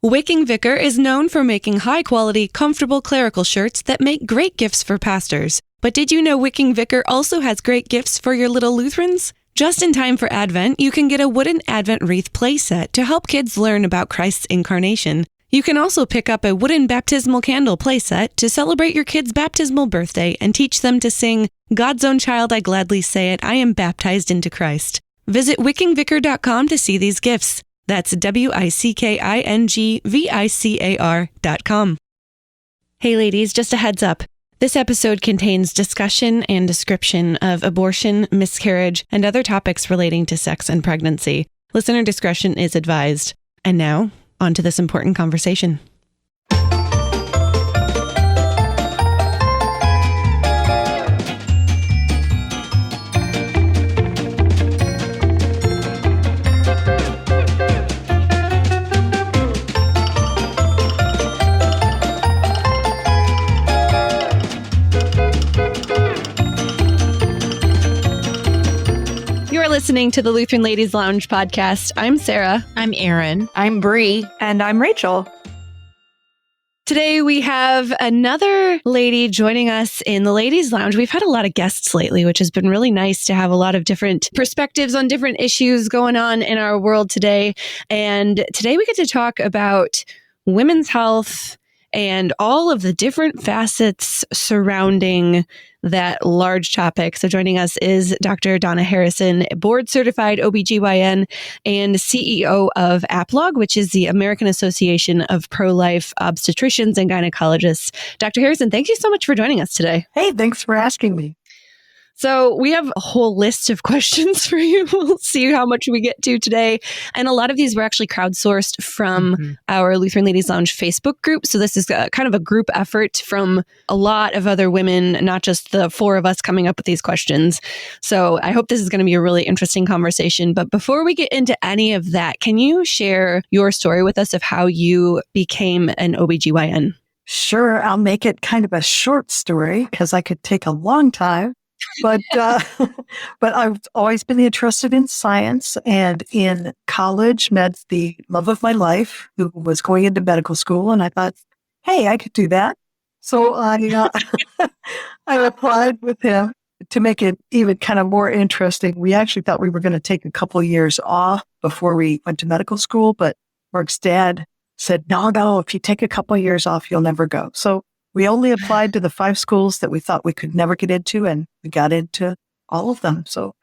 Wicking Vicar is known for making high-quality, comfortable clerical shirts that make great gifts for pastors. But did you know Wicking Vicar also has great gifts for your little Lutherans? Just in time for Advent, you can get a wooden Advent wreath playset to help kids learn about Christ's incarnation. You can also pick up a wooden baptismal candle playset to celebrate your kid's baptismal birthday and teach them to sing, "God's own child, I gladly say it, I am baptized into Christ." Visit wickingvicar.com to see these gifts. That's wickingvicar.com. Hey ladies, just a heads up. This episode contains discussion and description of abortion, miscarriage, and other topics relating to sex and pregnancy. Listener discretion is advised. And now, on to this important conversation. Listening to the Lutheran Ladies Lounge podcast. I'm Sarah. I'm Erin. I'm Bree. And I'm Rachel. Today we have another lady joining us in the Ladies Lounge. We've had a lot of guests lately, which has been really nice to have a lot of different perspectives on different issues going on in our world today. And today we get to talk about women's health and all of the different facets surrounding that large topic. So joining us is Dr. Donna Harrison, board-certified OBGYN and CEO of AAPLOG, which is the American Association of Pro-Life Obstetricians and Gynecologists. Dr. Harrison, thank you so much for joining us today. Hey, thanks for asking me. So we have a whole list of questions for you. We'll see how much we get to today. And a lot of these were actually crowdsourced from our Lutheran Ladies Lounge Facebook group. So this is kind of a group effort from a lot of other women, not just the four of us coming up with these questions. So I hope this is going to be a really interesting conversation. But before we get into any of that, can you share your story with us of how you became an OBGYN? Sure. I'll make it kind of a short story because I could take a long time. But I've always been interested in science, and in college met the love of my life who was going into medical school, and I thought, hey, I could do that. So I applied with him. To make it even kind of more interesting, we actually thought we were going to take a couple of years off before we went to medical school, but Mark's dad said, no, if you take a couple of years off, you'll never go. So we only applied to the 5 schools that we thought we could never get into, and we got into all of them. So,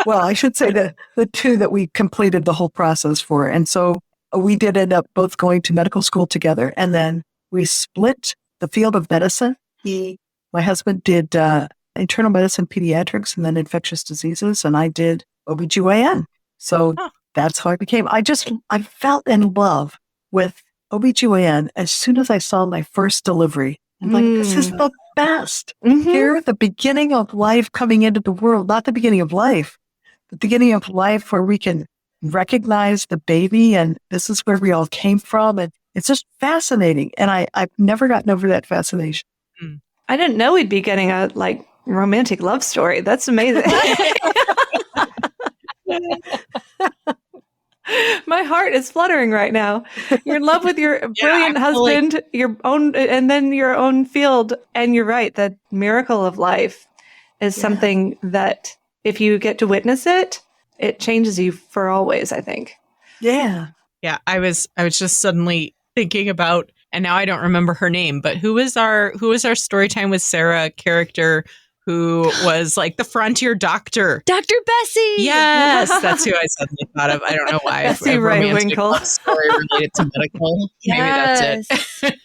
well, I should say the 2 that we completed the whole process for. And so we did end up both going to medical school together, and then we split the field of medicine. My husband did internal medicine, pediatrics, and then infectious diseases, and I did OBGYN. So that's how I became. I fell in love with OBGYN as soon as I saw my first delivery. I'm like, this is the best. Here, the beginning of life coming into the world, not the beginning of life, the beginning of life where we can recognize the baby, and this is where we all came from. And it's just fascinating. And I've never gotten over that fascination. I didn't know we'd be getting a romantic love story. That's amazing. My heart is fluttering right now. You're in love with your brilliant husband, your own field. And you're right. The miracle of life is something that if you get to witness it, it changes you for always, I think. Yeah. Yeah. I was just suddenly thinking about, and now I don't remember her name, but who was our Storytime with Sarah character who was like the frontier doctor? Dr. Bessie! Yes, that's who I suddenly thought of. I don't know why. Bessie A romantic Winkle. love story related to medical. Maybe that's it.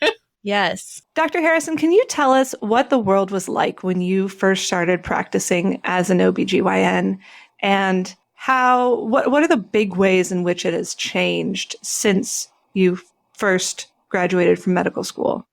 Yes. Dr. Harrison, can you tell us what the world was like when you first started practicing as an OBGYN, and what are the big ways in which it has changed since you first graduated from medical school?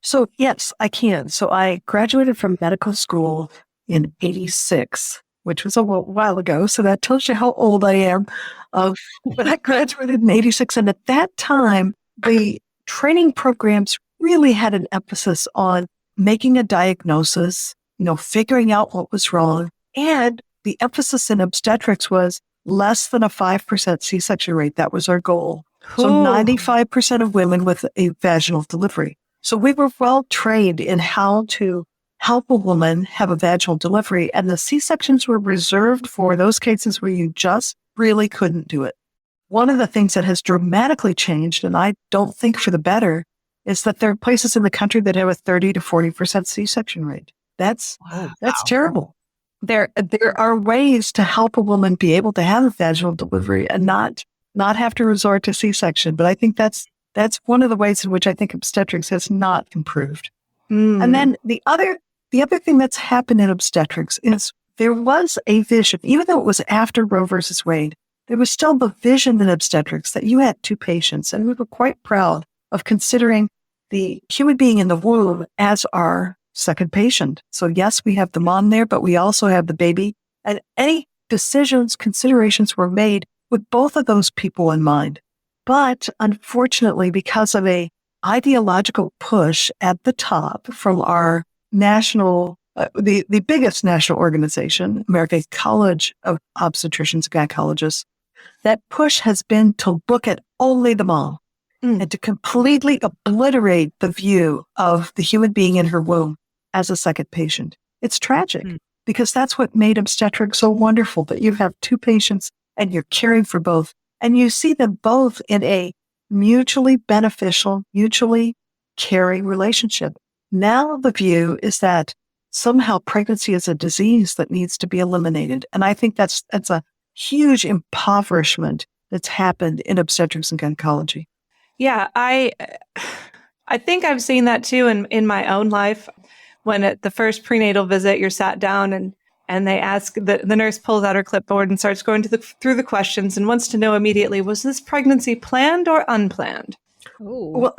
So yes, I can. So I graduated from medical school in 86, which was a while ago. So that tells you how old I am. But I graduated in 86. And at that time, the training programs really had an emphasis on making a diagnosis, figuring out what was wrong. And the emphasis in obstetrics was less than a 5% C-section rate. That was our goal. So Ooh. 95% of women with a vaginal delivery. So we were well trained in how to help a woman have a vaginal delivery. And the C-sections were reserved for those cases where you just really couldn't do it. One of the things that has dramatically changed, and I don't think for the better, is that there are places in the country that have a 30 to 40% C-section rate. That's terrible. There are ways to help a woman be able to have a vaginal delivery and not have to resort to C-section. But I think that's one of the ways in which I think obstetrics has not improved. And then the other thing that's happened in obstetrics is there was a vision, even though it was after Roe versus Wade, there was still the vision in obstetrics that you had two patients, and we were quite proud of considering the human being in the womb as our second patient. So yes, we have the mom there, but we also have the baby, and any decisions, considerations were made with both of those people in mind. But unfortunately, because of a ideological push at the top from our national, the biggest national organization, American College of Obstetricians and Gynecologists, that push has been to look at only the mom and to completely obliterate the view of the human being in her womb as a second patient. It's tragic because that's what made obstetrics so wonderful, that you have two patients and you're caring for both, and you see them both in a mutually beneficial, mutually caring relationship. Now the view is that somehow pregnancy is a disease that needs to be eliminated. And I think that's a huge impoverishment that's happened in obstetrics and gynecology. Yeah, I think I've seen that too in my own life. When at the first prenatal visit, you're sat down and they ask, the nurse pulls out her clipboard and starts going through the questions and wants to know immediately, was this pregnancy planned or unplanned? Oh. Well,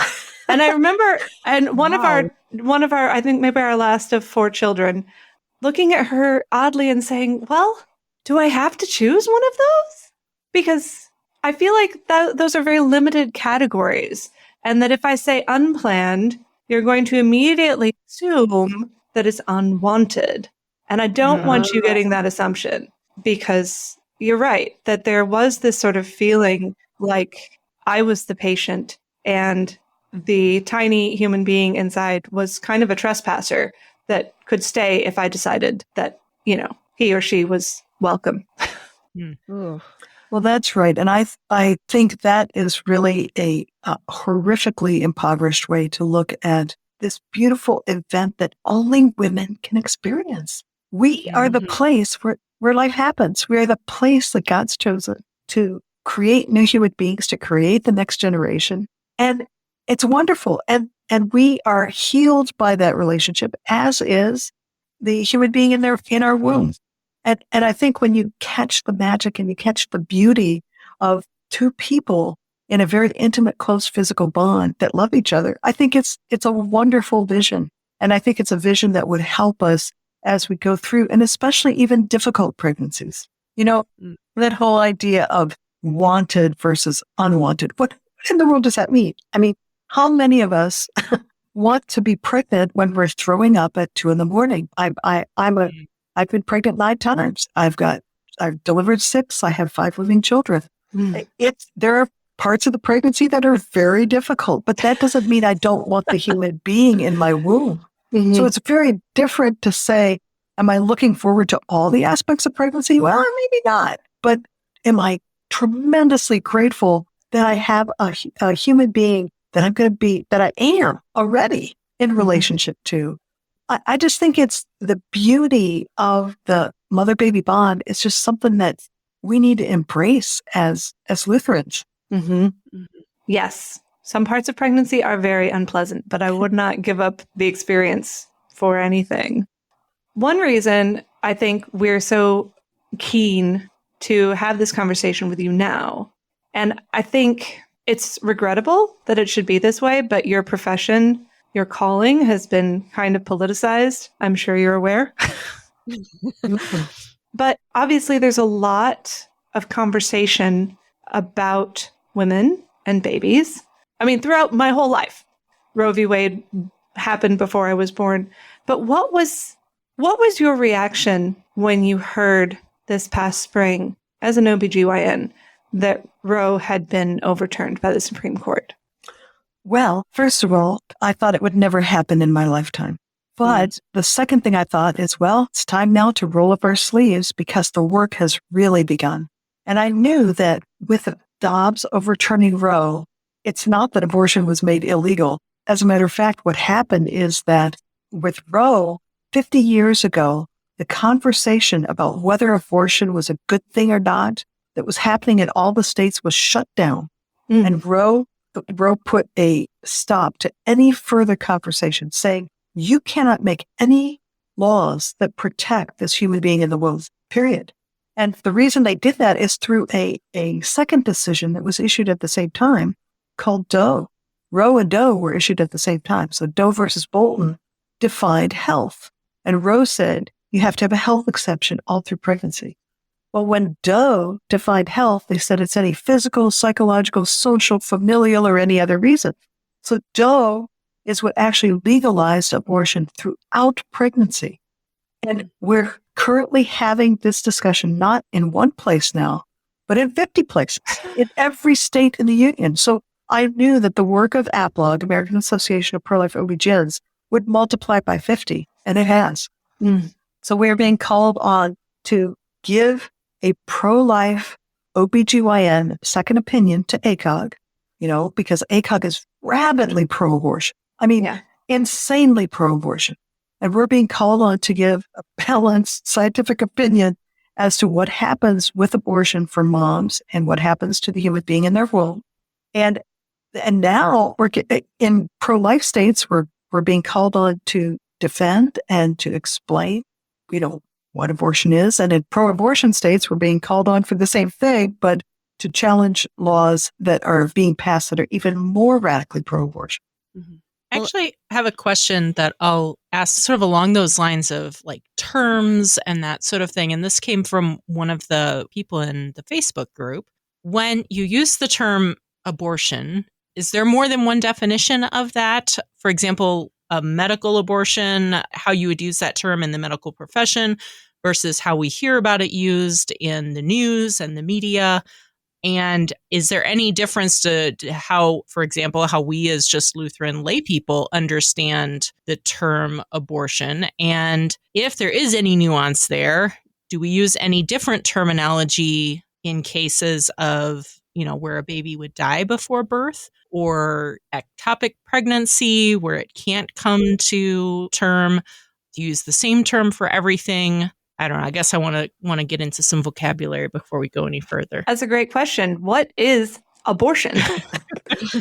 and I remember, and one of our, I think maybe our last of 4 children, looking at her oddly and saying, well, do I have to choose one of those? Because I feel like those are very limited categories. And that if I say unplanned, you're going to immediately assume that it's unwanted. And I don't want you getting that assumption, because you're right, that there was this sort of feeling like I was the patient and the tiny human being inside was kind of a trespasser that could stay if I decided that, he or she was welcome. Well, that's right. And I think that is really a horrifically impoverished way to look at this beautiful event that only women can experience. We are the place where life happens. We are the place that God's chosen to create new human beings, to create the next generation. And it's wonderful. And we are healed by that relationship, as is the human being in our womb. And I think when you catch the magic and you catch the beauty of two people in a very intimate, close physical bond that love each other, I think it's a wonderful vision. And I think it's a vision that would help us as we go through, and especially even difficult pregnancies. That whole idea of wanted versus unwanted. What in the world does that mean? I mean, how many of us want to be pregnant when we're throwing up at 2 a.m? I've been pregnant 9 times. I've delivered 6. I have 5 living children. There are parts of the pregnancy that are very difficult, but that doesn't mean I don't want the human being in my womb. So it's very different to say, am I looking forward to all the aspects of pregnancy? Well, maybe not. But am I tremendously grateful that I have a human being that I am already in relationship to? I just think it's the beauty of the mother-baby bond. It's just something that we need to embrace as Lutherans. Yes. Some parts of pregnancy are very unpleasant, but I would not give up the experience for anything. One reason I think we're so keen to have this conversation with you now, and I think it's regrettable that it should be this way, but your profession, your calling has been kind of politicized. I'm sure you're aware. But obviously there's a lot of conversation about women and babies. I mean, throughout my whole life, Roe v. Wade happened before I was born. But what was your reaction when you heard this past spring as an OBGYN that Roe had been overturned by the Supreme Court? Well, first of all, I thought it would never happen in my lifetime. But the second thing I thought is, well, it's time now to roll up our sleeves because the work has really begun. And I knew that with Dobbs overturning Roe, it's not that abortion was made illegal. As a matter of fact, what happened is that with Roe, 50 years ago, the conversation about whether abortion was a good thing or not that was happening in all the states was shut down. And Roe put a stop to any further conversation, saying you cannot make any laws that protect this human being in the womb, period. And the reason they did that is through a second decision that was issued at the same time called Doe. Roe and Doe were issued at the same time. So Doe versus Bolton defined health. And Roe said you have to have a health exception all through pregnancy. Well, when Doe defined health, they said it's any physical, psychological, social, familial, or any other reason. So Doe is what actually legalized abortion throughout pregnancy. And we're currently having this discussion not in one place now, but in 50 places, in every state in the union. So I knew that the work of AAPLOG, American Association of Pro-Life OB-GYNs, would multiply by 50, and it has. So we're being called on to give a pro-life OB-GYN second opinion to ACOG, because ACOG is rabidly pro-abortion. I mean, insanely pro-abortion. And we're being called on to give a balanced scientific opinion as to what happens with abortion for moms and what happens to the human being in their womb. And now we're in pro-life states, we're being called on to defend and to explain, what abortion is. And in pro-abortion states, we're being called on for the same thing, but to challenge laws that are being passed that are even more radically pro-abortion. I actually have a question that I'll ask sort of along those lines of like terms and that sort of thing. And this came from one of the people in the Facebook group. When you use the term abortion, is there more than one definition of that? For example, a medical abortion, how you would use that term in the medical profession versus how we hear about it used in the news and the media. And is there any difference to how, for example, how we as just Lutheran lay people understand the term abortion? And if there is any nuance there, do we use any different terminology in cases of, where a baby would die before birth, or ectopic pregnancy where it can't come to term? Do you use the same term for everything? I don't know. I guess I want to get into some vocabulary before we go any further. That's a great question. What is abortion?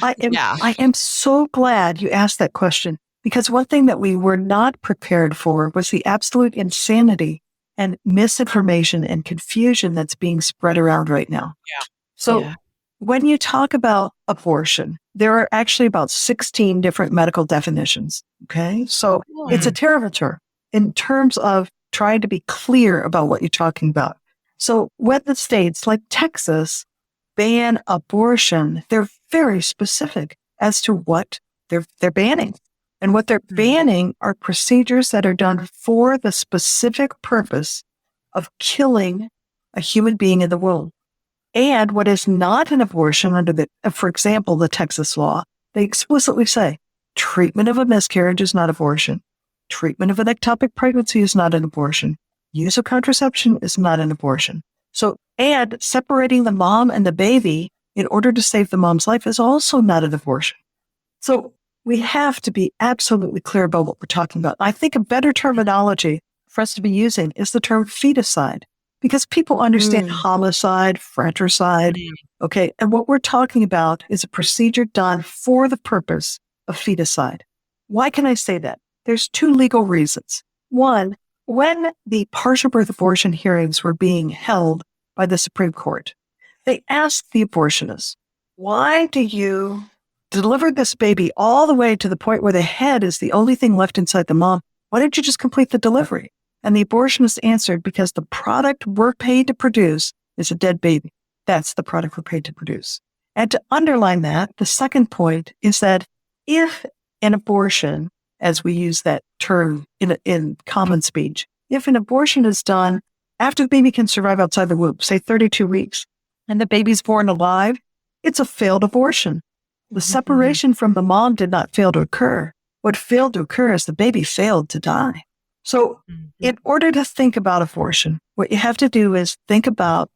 I am so glad you asked that question, because one thing that we were not prepared for was the absolute insanity and misinformation and confusion that's being spread around right now. So when you talk about abortion, there are actually about 16 different medical definitions. Okay. So it's a terrible term in terms of trying to be clear about what you're talking about. So when the states like Texas ban abortion, they're very specific as to what they're banning. And what they're banning are procedures that are done for the specific purpose of killing a human being in the womb. And what is not an abortion under for example, the Texas law, they explicitly say treatment of a miscarriage is not abortion. Treatment of an ectopic pregnancy is not an abortion. Use of contraception is not an abortion. So, and separating the mom and the baby in order to save the mom's life is also not an abortion. So we have to be absolutely clear about what we're talking about. I think a better terminology for us to be using is the term feticide, because people understand homicide, fratricide. Okay. And what we're talking about is a procedure done for the purpose of feticide. Why can I say that? There's two legal reasons. One, when the partial birth abortion hearings were being held by the Supreme Court, they asked the abortionists, why do you deliver this baby all the way to the point where the head is the only thing left inside the mom? Why didn't you just complete the delivery? And the abortionist answered, because the product we're paid to produce is a dead baby. That's the product we're paid to produce. And to underline that, the second point is that if an abortion, as we use that term in common speech, if an abortion is done after the baby can survive outside the womb, say 32 weeks, and the baby's born alive, it's a failed abortion. The separation from the mom did not fail to occur. What failed to occur is the baby failed to die. So in order to think about abortion, what you have to do is think about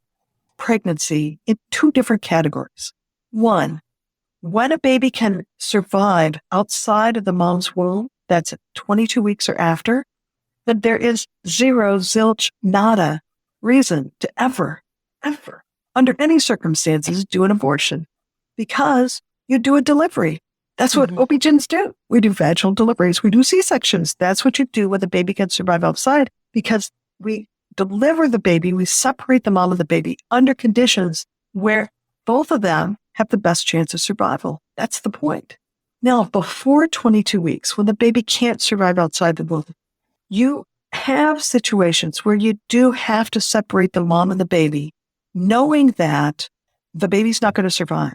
pregnancy in two different categories. One, when a baby can survive outside of the mom's womb, that's at 22 weeks or after, then there is zero, zilch, nada reason to ever, under any circumstances, do an abortion, because you do a delivery. That's what OB-GYNs do. We do vaginal deliveries. We do C-sections. That's what you do when the baby can survive outside, because we deliver the baby, we separate the mom and the baby under conditions where both of them have the best chance of survival. That's the point. Now, before 22 weeks, when the baby can't survive outside the womb, you have situations where you do have to separate the mom and the baby, knowing that the baby's not going to survive.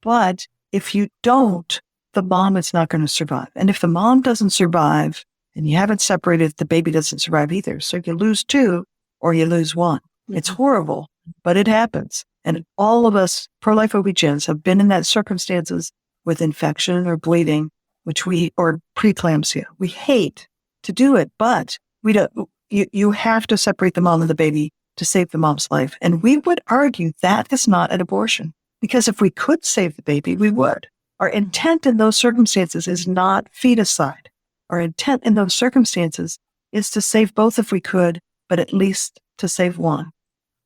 But if you don't, the mom is not going to survive. And if the mom doesn't survive and you haven't separated, the baby doesn't survive either. So you lose two or you lose one. It's horrible, but it happens. And all of us pro-life OB-GYNs have been in that circumstances with infection or bleeding, or preeclampsia. We hate to do it, but we don't. You have to separate the mom and the baby to save the mom's life. And we would argue that is not an abortion, because if we could save the baby, we would. Our intent in those circumstances is not feticide. Our intent in those circumstances is to save both if we could, but at least to save one.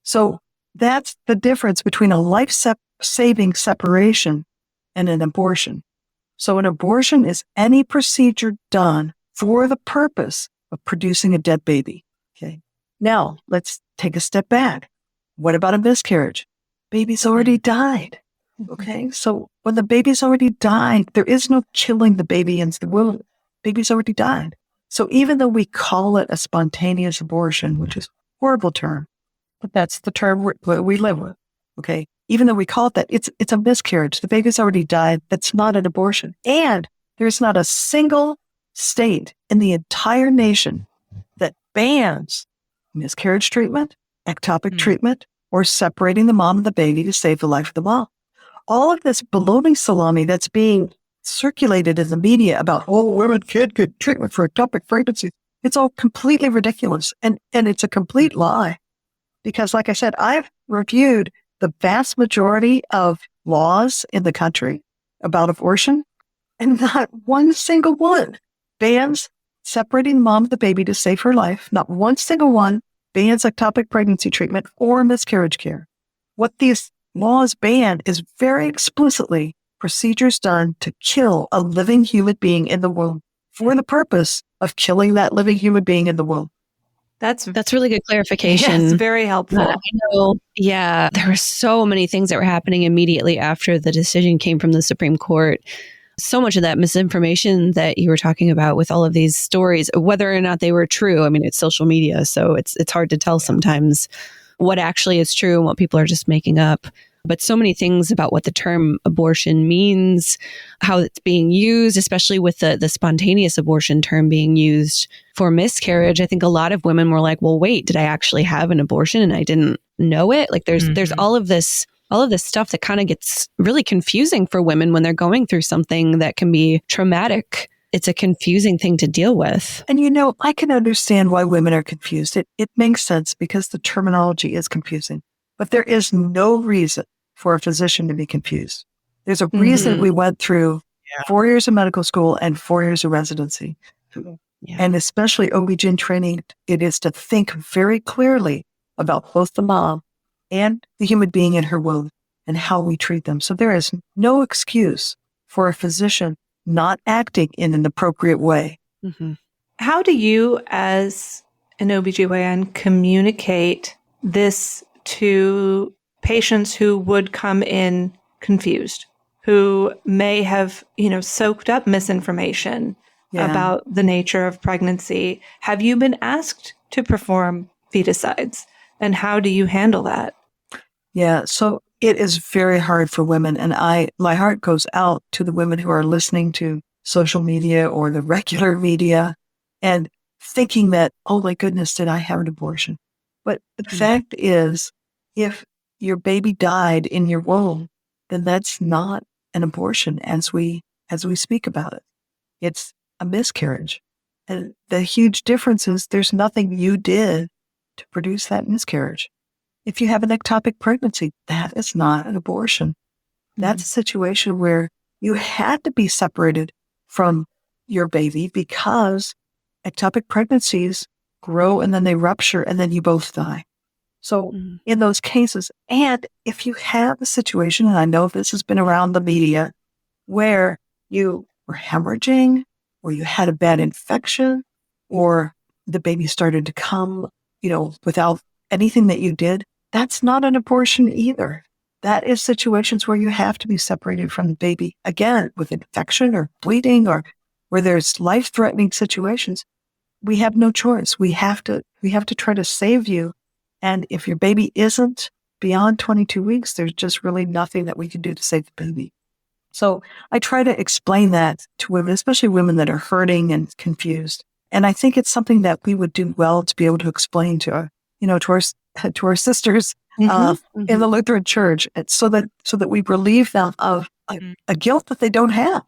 So that's the difference between a life-saving separation and an abortion. So an abortion is any procedure done for the purpose of producing a dead baby. Okay. Now let's take a step back. What about a miscarriage? Baby's already died. Okay. So when the baby's already died, there is no killing the baby in the womb. Baby's already died. So even though we call it a spontaneous abortion, which is a horrible term, but that's the term we live with. Okay. Even though we call it that, it's a miscarriage. The baby's already died. That's not an abortion. And there's not a single state in the entire nation that bans miscarriage treatment, ectopic treatment, or separating the mom and the baby to save the life of the mom. All of this baloney salami that's being circulated in the media about, women can't get treatment for ectopic pregnancy. It's all completely ridiculous. And it's a complete lie. Because like I said, I've reviewed the vast majority of laws in the country about abortion, and not one single one bans separating the mom and the baby to save her life. Not one single one bans ectopic pregnancy treatment or miscarriage care. What these laws ban is very explicitly procedures done to kill a living human being in the womb for the purpose of killing that living human being in the womb. That's really good clarification. Yes, very helpful. I know, yeah, there were so many things that were happening immediately after the decision came from the Supreme Court. So much of that misinformation that you were talking about with all of these stories, whether or not they were true. I mean, it's social media, so it's hard to tell sometimes what actually is true and what people are just making up. But so many things about what the term abortion means, how it's being used, especially with the spontaneous abortion term being used for miscarriage. I think a lot of women were like, well, wait, did I actually have an abortion and I didn't know it? Like there's all of this stuff that kind of gets really confusing for women when they're going through something that can be traumatic. It's a confusing thing to deal with. And I can understand why women are confused. It makes sense because the terminology is confusing. But there is no reason for a physician to be confused. There's a reason we went through 4 years of medical school and 4 years of residency. Yeah. And especially OB-GYN training, it is to think very clearly about both the mom and the human being in her womb and how we treat them. So there is no excuse for a physician not acting in an appropriate way. Mm-hmm. How do you, as an OBGYN, communicate this to patients who would come in confused, who may have, soaked up misinformation about the nature of pregnancy? Have you been asked to perform feticides? And how do you handle that? Yeah, so it is very hard for women. And my heart goes out to the women who are listening to social media or the regular media and thinking that, oh my goodness, did I have an abortion? But the fact is, if your baby died in your womb, then that's not an abortion as we speak about it. It's a miscarriage. And the huge difference is there's nothing you did to produce that miscarriage. If you have an ectopic pregnancy, that is not an abortion. That's a situation where you had to be separated from your baby because ectopic pregnancies grow and then they rupture and then you both die. So in those cases, and if you have a situation, and I know this has been around the media, where you were hemorrhaging, or you had a bad infection, or the baby started to come, without anything that you did, that's not an abortion either. That is situations where you have to be separated from the baby, again, with infection or bleeding or where there's life-threatening situations. We have no choice. We have to try to save you. And if your baby isn't beyond 22 weeks, there's just really nothing that we can do to save the baby. So I try to explain that to women, especially women that are hurting and confused. And I think it's something that we would do well to be able to explain to our sisters in the Lutheran Church, so that we relieve them of a guilt that they don't have.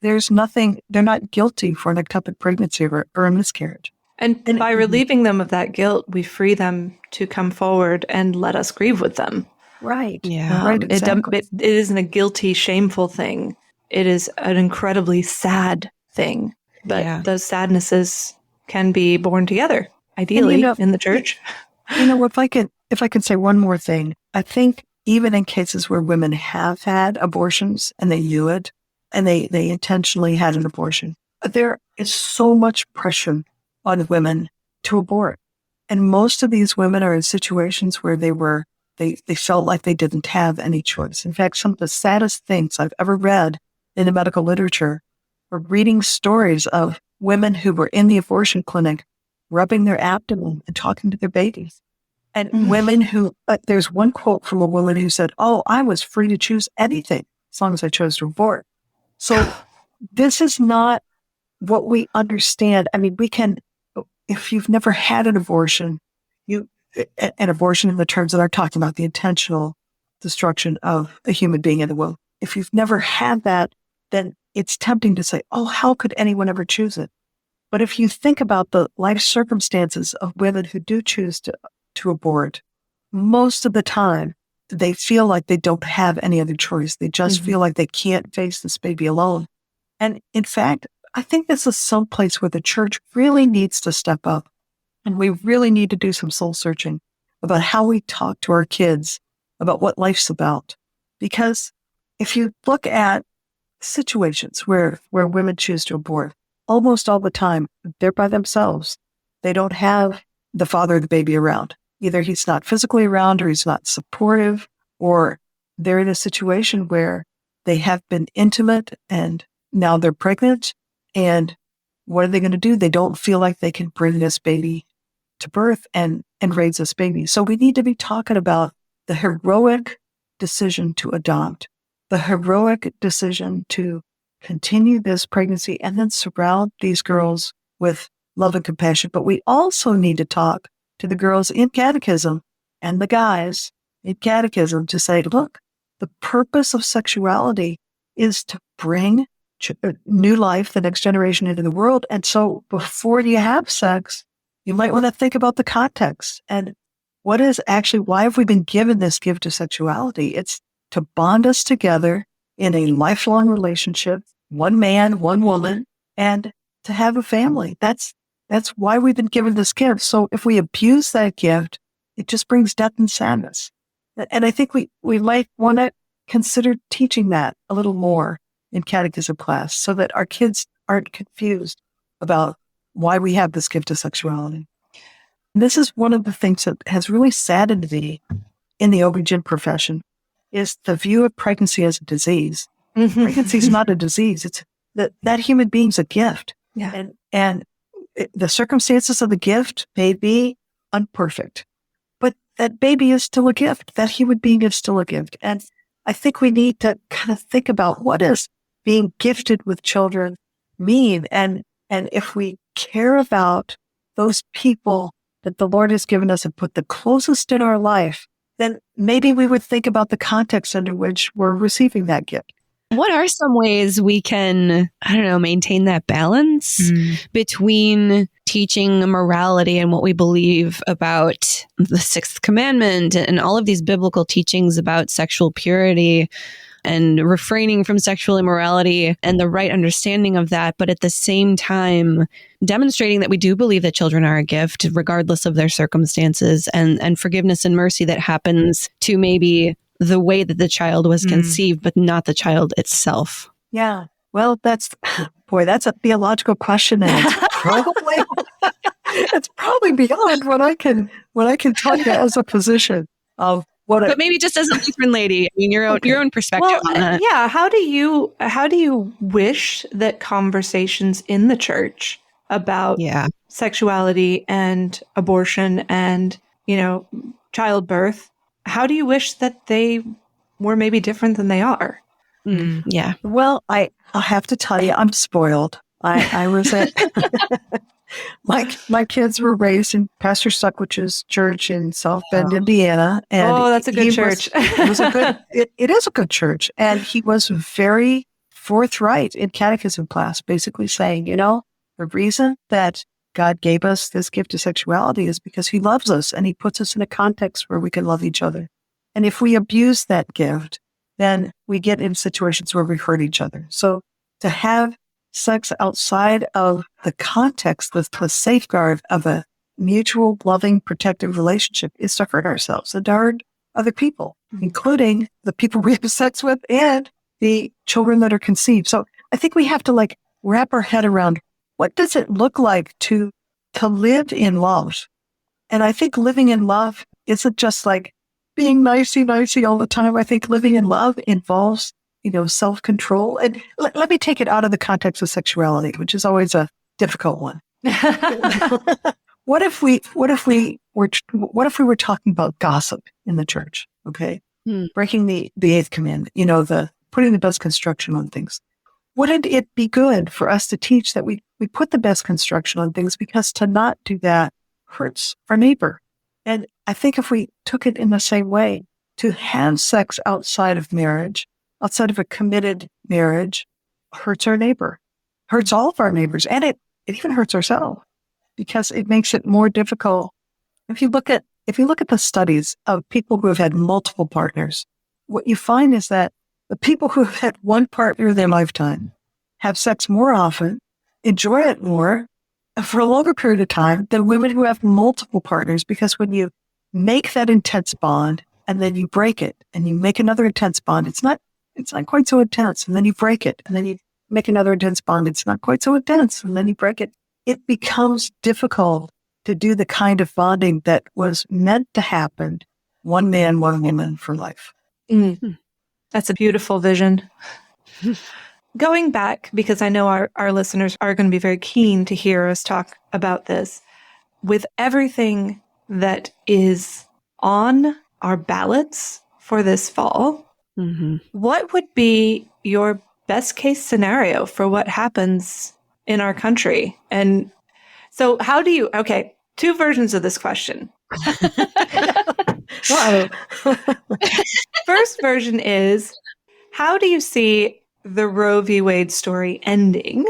There's nothing. They're not guilty for an ectopic pregnancy or a miscarriage. And by relieving them of that guilt, we free them to come forward and let us grieve with them. Right. Yeah. Right. Exactly. It isn't a guilty, shameful thing. It is an incredibly sad thing. But those sadnesses can be born together, ideally, in the church. If I could say one more thing, I think even in cases where women have had abortions and they knew it and they intentionally had an abortion, there is so much pressure on women to abort. And most of these women are in situations where they felt like they didn't have any choice. In fact, some of the saddest things I've ever read in the medical literature were reading stories of women who were in the abortion clinic, rubbing their abdomen and talking to their babies. And women who, there's one quote from a woman who said, "Oh, I was free to choose anything as long as I chose to abort." So this is not what we understand. I mean, if you've never had an abortion, an abortion in the terms that I'm talking about, the intentional destruction of a human being in the womb. If you've never had that, then it's tempting to say, "Oh, how could anyone ever choose it?" But if you think about the life circumstances of women who do choose to abort, most of the time, they feel like they don't have any other choice. They just feel like they can't face this baby alone. And in fact, I think this is some place where the church really needs to step up. And we really need to do some soul searching about how we talk to our kids about what life's about. Because if you look at situations where women choose to abort, almost all the time, they're by themselves. They don't have the father of the baby around. Either he's not physically around or he's not supportive, or they're in a situation where they have been intimate and now they're pregnant. And what are they going to do? They don't feel like they can bring this baby to birth and raise this baby. So we need to be talking about the heroic decision to adopt, the heroic decision to continue this pregnancy and then surround these girls with love and compassion. But we also need to talk to the girls in catechism and the guys in catechism to say, look, the purpose of sexuality is to bring new life, the next generation, into the world. And so before you have sex, you might want to think about the context and why have we been given this gift of sexuality? It's to bond us together in a lifelong relationship, one man, one woman, and to have a family. That's why we've been given this gift. So if we abuse that gift, it just brings death and sadness. And I think we might want to consider teaching that a little more in catechism class so that our kids aren't confused about why we have this gift of sexuality. And this is one of the things that has really saddened me in the OB-GYN profession is the view of pregnancy as a disease. Pregnancy is not a disease. It's that human being's a gift. Yeah. And the circumstances of the gift may be imperfect, but that baby is still a gift. That human being is still a gift. And I think we need to kind of think about what does being gifted with children mean? And if we care about those people that the Lord has given us and put the closest in our life then maybe we would think about the context under which we're receiving that gift. What are some ways we can, maintain that balance between teaching morality and what we believe about the sixth commandment and all of these biblical teachings about sexual purity and refraining from sexual immorality and the right understanding of that, but at the same time demonstrating that we do believe that children are a gift regardless of their circumstances, and forgiveness and mercy that happens to maybe the way that the child was conceived, but not the child itself? Yeah. Well, that's a theological question, and it's probably beyond what I can tell you as a physician of what. But maybe just as a Lutheran lady, I mean, your own perspective on that. Yeah. How do you wish that conversations in the church about sexuality and abortion and childbirth, how do you wish that they were maybe different than they are? Yeah. Well, I'll have to tell you, I'm spoiled. I was at my kids were raised in Pastor Suckwich's church in South Bend, Indiana, and that's a good church. It is a good church, and he was very forthright in catechism class, basically saying, the reason that God gave us this gift of sexuality is because he loves us and he puts us in a context where we can love each other. And if we abuse that gift, then we get in situations where we hurt each other. So to have sex outside of the context with the safeguard of a mutual, loving, protective relationship is to hurt ourselves and to hurt other people, including the people we have sex with and the children that are conceived. So I think we have to wrap our head around, what does it look like to live in love? And I think living in love isn't just being nicey all the time. I think living in love involves, self-control. And let me take it out of the context of sexuality, which is always a difficult one. What if we were talking about gossip in the church? Okay. Breaking the eighth commandment, the putting the best construction on things. Wouldn't it be good for us to teach that we put the best construction on things, because to not do that hurts our neighbor? And I think if we took it in the same way, to have sex outside of marriage, outside of a committed marriage, hurts our neighbor, hurts all of our neighbors, and it even hurts ourselves, because it makes it more difficult. If you look at the studies of people who have had multiple partners, what you find is that the people who have had one partner in their lifetime have sex more often, enjoy it more for a longer period of time than women who have multiple partners. Because when you make that intense bond and then you break it and you make another intense bond, it's not quite so intense. And then you break it and then you make another intense bond. It's not quite so intense. And then you break it. It becomes difficult to do the kind of bonding that was meant to happen, one man, one woman for life. That's a beautiful vision. Going back, because I know our listeners are going to be very keen to hear us talk about this, with everything that is on our ballots for this fall, what would be your best case scenario for what happens in our country? And so two versions of this question. First version is, how do you see the Roe v. Wade story ending?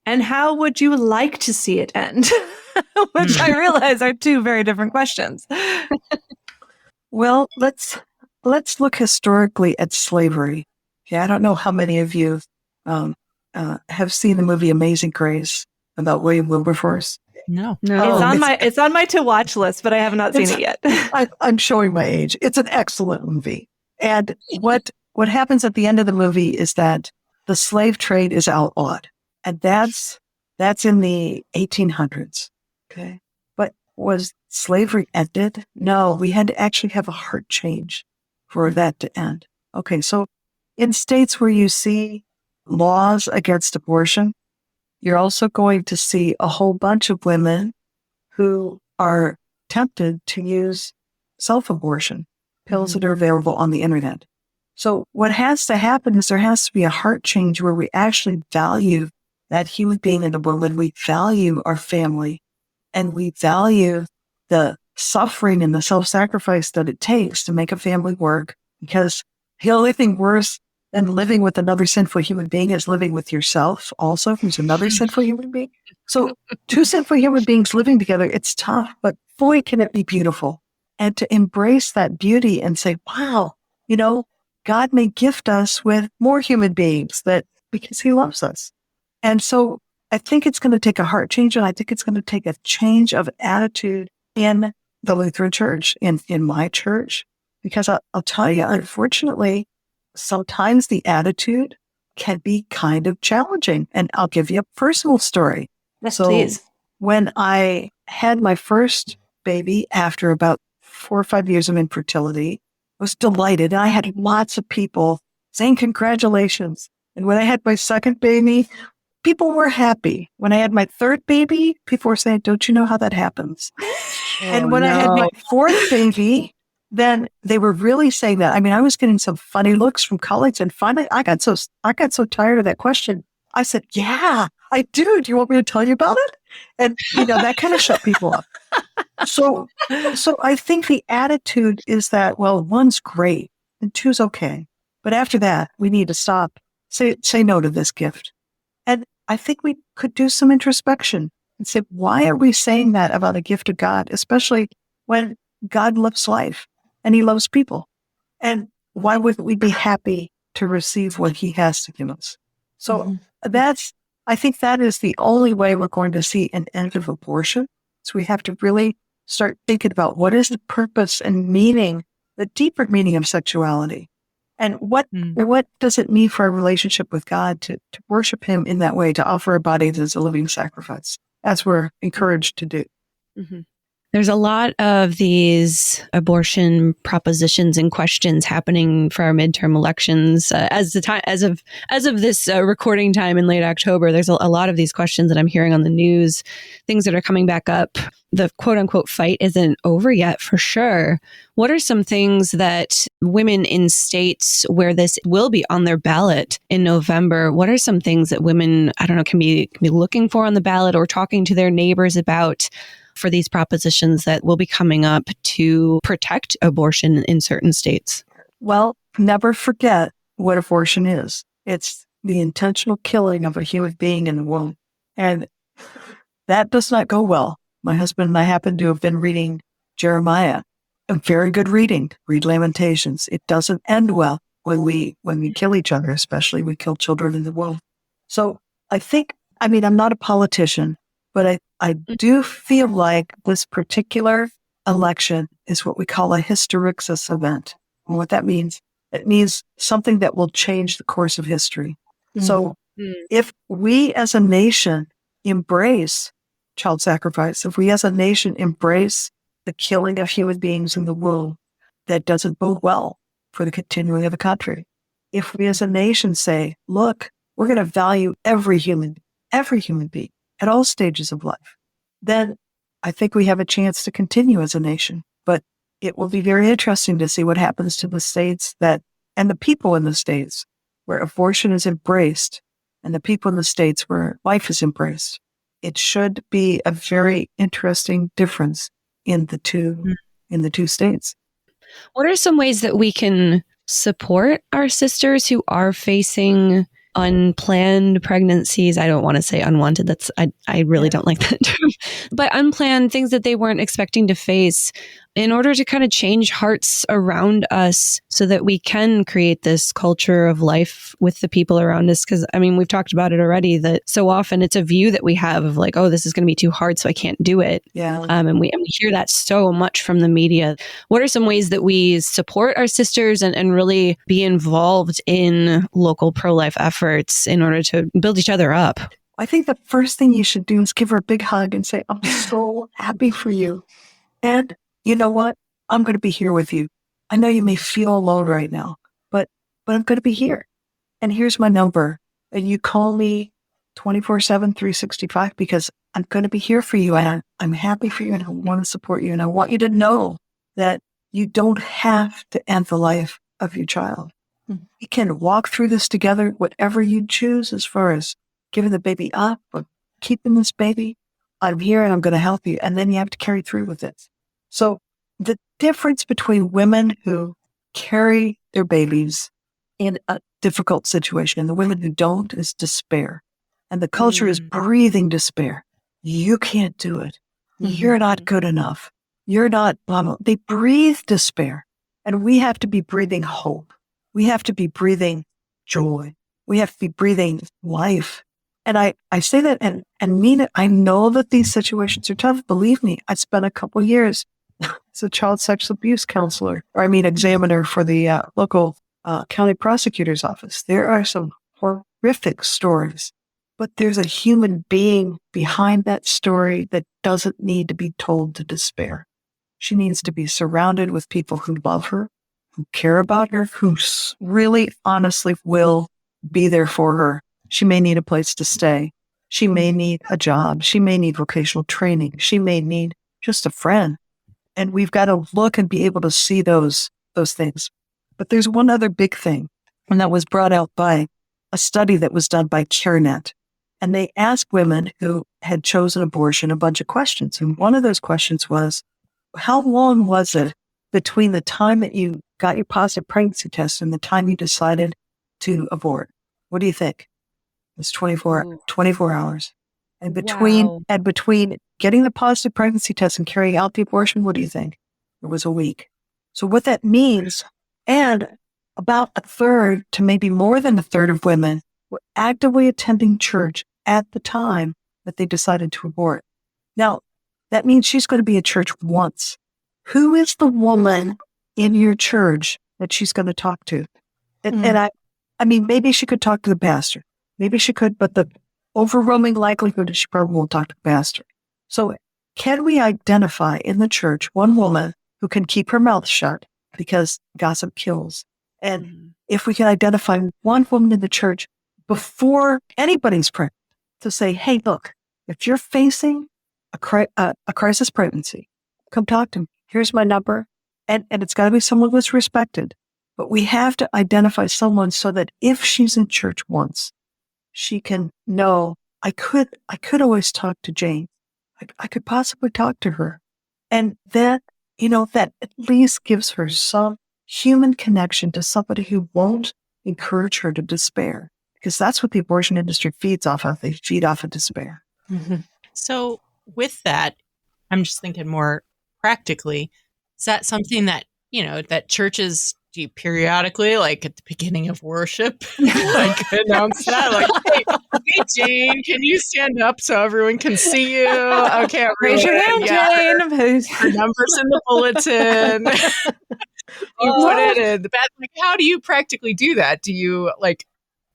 And how would you like to see it end? Which I realize are two very different questions. Well, let's look historically at slavery. Yeah, I don't know how many of you have seen the movie Amazing Grace about William Wilberforce. No. It's on my to watch list, but I have not seen it yet. I'm showing my age. It's an excellent movie. And what happens at the end of the movie is that the slave trade is outlawed. And that's in the 1800s. Okay. But was slavery ended? No, we had to actually have a heart change for that to end. Okay. So in states where you see laws against abortion, you're also going to see a whole bunch of women who are tempted to use self-abortion, pills that are available on the internet. So what has to happen is there has to be a heart change where we actually value that human being and the woman. We value our family, and we value the suffering and the self-sacrifice that it takes to make a family work, because the only thing worse than living with another sinful human being is living with yourself also, who's another sinful human being. So two sinful human beings living together, it's tough, but boy, can it be beautiful. And to embrace that beauty and say, wow, God may gift us with more human beings because he loves us. And so I think it's going to take a heart change, and I think it's going to take a change of attitude in the Lutheran Church, in my church, because I'll tell you, unfortunately, sometimes the attitude can be kind of challenging. And I'll give you a personal story. Yes, so please. When I had my first baby after about 4 or 5 years of infertility, I was delighted. I had lots of people saying congratulations. And when I had my second baby, people were happy. When I had my third baby, people were saying, don't you know how that happens? And when I had my fourth baby, then they were really saying that. I mean, I was getting some funny looks from colleagues, and finally I got so tired of that question. I said, yeah, I do. Do you want me to tell you about it? And, that kind of shut people up. So I think the attitude is that, well, one's great and two's okay. But after that, we need to stop, say no to this gift. And I think we could do some introspection and say, why are we saying that about a gift of God, especially when God loves life and he loves people? And why wouldn't we be happy to receive what he has to give us? So I think that is the only way we're going to see an end of abortion. So we have to really start thinking about what is the purpose and meaning, the deeper meaning of sexuality. And what does it mean for our relationship with God to worship him in that way, to offer our bodies as a living sacrifice, as we're encouraged to do? Mm-hmm. There's a lot of these abortion propositions and questions happening for our midterm elections. As of this recording time in late October, there's a lot of these questions that I'm hearing on the news, things that are coming back up. The quote unquote fight isn't over yet, for sure. What are some things that women in states where this will be on their ballot in November, what are some things that women, can be looking for on the ballot or talking to their neighbors about for these propositions that will be coming up to protect abortion in certain states? Well, never forget what abortion is. It's the intentional killing of a human being in the womb. And that does not go well. My husband and I happen to have been reading Jeremiah, a very good reading. Read Lamentations. It doesn't end well when we kill each other, especially we kill children in the womb. So I'm not a politician, but I do feel like this particular election is what we call a hysterixis event. And what that means, it means something that will change the course of history. Mm-hmm. So if we as a nation embrace child sacrifice, if we as a nation embrace the killing of human beings in the womb, that doesn't bode well for the continuing of the country. If we as a nation say, look, we're going to value every human being at all stages of life, then I think we have a chance to continue as a nation. But it will be very interesting to see what happens to the states and the people in the states where abortion is embraced and the people in the states where life is embraced. It should be a very interesting difference in the two states. What are some ways that we can support our sisters who are facing unplanned pregnancies? I don't want to say unwanted. I really don't like that term. But unplanned things that they weren't expecting to face in order to kind of change hearts around us so that we can create this culture of life with the people around us. Because, we've talked about it already, that so often it's a view that we have of like, oh, this is going to be too hard, so I can't do it. Yeah. And we hear that so much from the media. What are some ways that we support our sisters and really be involved in local pro-life efforts in order to build each other up? I think the first thing you should do is give her a big hug and say, I'm so happy for you. And you know what? I'm going to be here with you. I know you may feel alone right now, but I'm going to be here. And here's my number. And you call me 24/7, 365, because I'm going to be here for you. And I'm happy for you. And I want to support you. And I want you to know that you don't have to end the life of your child. We can walk through this together, whatever you choose as far as giving the baby up or keeping this baby. I'm here and I'm going to help you. And then you have to carry through with it. So the difference between women who carry their babies in a difficult situation and the women who don't is despair. And the culture is breathing despair. You can't do it. You're not good enough. You're not blah, blah. They breathe despair. And we have to be breathing hope. We have to be breathing joy. We have to be breathing life. And I say that and mean it. I know that these situations are tough. Believe me, I spent a couple of years as a child sexual abuse counselor, examiner for the local county prosecutor's office. There are some horrific stories, but there's a human being behind that story that doesn't need to be told to despair. She needs to be surrounded with people who love her, who care about her, who really honestly will be there for her. She may need a place to stay. She may need a job. She may need vocational training. She may need just a friend. And we've got to look and be able to see those things. But there's one other big thing, and that was brought out by a study that was done by CareNet. And they asked women who had chosen abortion a bunch of questions. And one of those questions was, how long was it between the time that you got your positive pregnancy test and the time you decided to abort? What do you think? It was 24 hours. And between getting the positive pregnancy test and carrying out the abortion, what do you think? It was a week. So what that means, and about a third to maybe more than a third of women were actively attending church at the time that they decided to abort. Now, that means she's going to be at church once. Who is the woman in your church that she's going to talk to? And I mean, maybe she could talk to the pastor. Maybe she could, but the overwhelming likelihood is she probably won't talk to the pastor. So can we identify in the church one woman who can keep her mouth shut because gossip kills? And if we can identify one woman in the church before anybody's pregnant to say, hey, look, if you're facing a crisis pregnancy, come talk to me. Here's my number. And it's got to be someone who's respected. But we have to identify someone so that if she's in church once, she can know, I could always talk to Jane. I could possibly talk to her. And that, that at least gives her some human connection to somebody who won't encourage her to despair. Because that's what the abortion industry feeds off of. They feed off of despair. Mm-hmm. So with that, I'm just thinking more practically, is that something that, that churches do periodically, like at the beginning of worship, like announce that, like, hey, Jane, can you stand up so everyone can see you? Okay, raise your hand, Jane. Her number's in the bulletin. You put it in the bathroom. Like, how do you practically do that? Do you